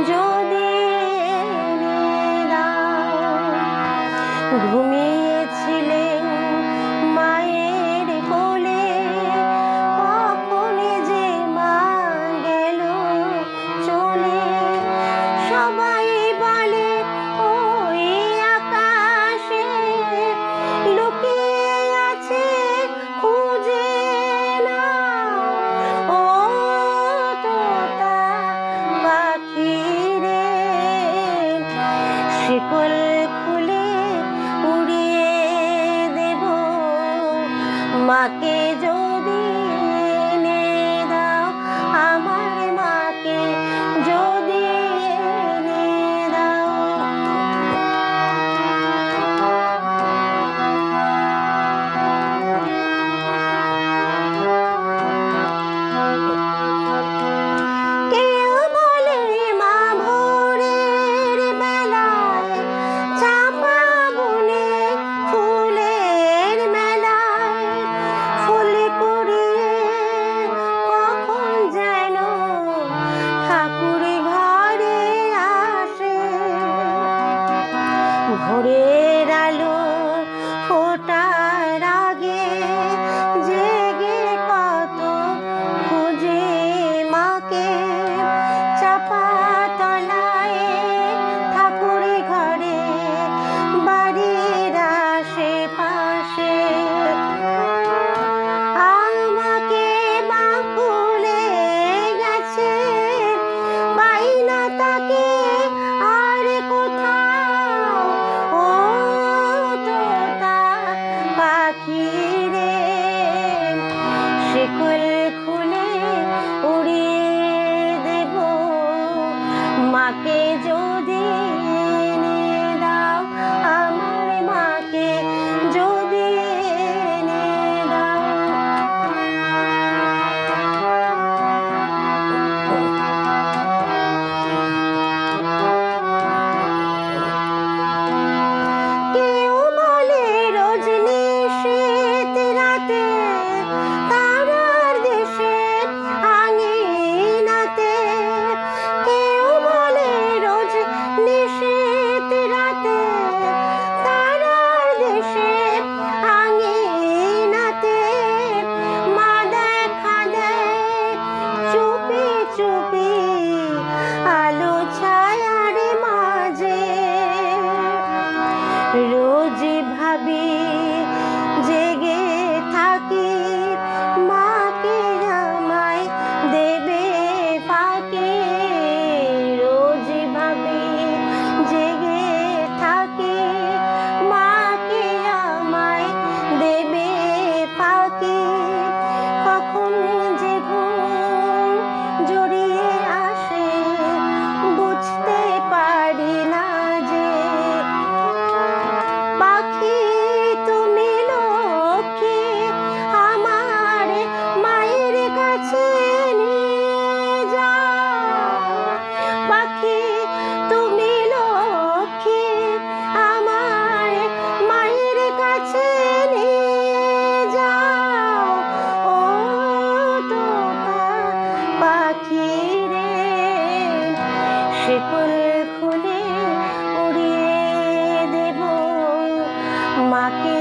যদি এনে দাও। ঘুমিয়েছিলেন মায়ের কোলে, কখন যে মা গেল চলে। সবাই বলে ওই আকাশে লুকিয়ে আছে, খুঁজে নাও। ও তোতা পাখি রে, শিকল খুলে উড়িয়ে দেব, মাকে যদি এনে দাও। আমার মাকে যদি এনে দাও। কেউ বলে মা ভোরের বেলায়, চাঁপা বনে ফুলের মেলায়, ফুল কুড়িয়ে কখন যেন ঠাকুর ঘরে আসে। ভোরের আলো ফোটার আগে জেগে কত খুঁজে মাকে। চাপা তলায় ঠাকুর ঘরে, বাড়ির আশেপাশে। আমাকে মা ভুলে গেছে, পাই না তাকে আর কোথাও। ও তোতা পাখি রে, শিকল খুলে উড়িয়ে দেব, মাকে যদি এনে দাও। আমার মাকে যদি এনে দাও। কেউ বলে রজনী শীত রাতে, তারার দেশে আঙিনাতে। কেউ বলে রজনী শীত রাতে, তারার দেশে আঙিনাতে। মা দেখা দেয় চুপি চুপি আলো ছায়ার মাঝে। রোজ ভাবি জেগে থাকি, মাকে আমায় দেবে ফাঁকি। রোজ ভাবি জেগে থাকি, মাকে আমায় দেবে ফাঁকি। কখন যে ঘুম জড়িয়ে আসে, বুঝতে পারি না যে। পাখি তুমি লক্ষ্মী, আমার মায়ের কাছে নিয়ে যাও। পাখি তুমি লক্ষ্মী, আমার মায়ের কাছে নিয়ে যাও। ও তোতা পাখি রে, শিকল খুলে উড়িয়ে দেব, মাকে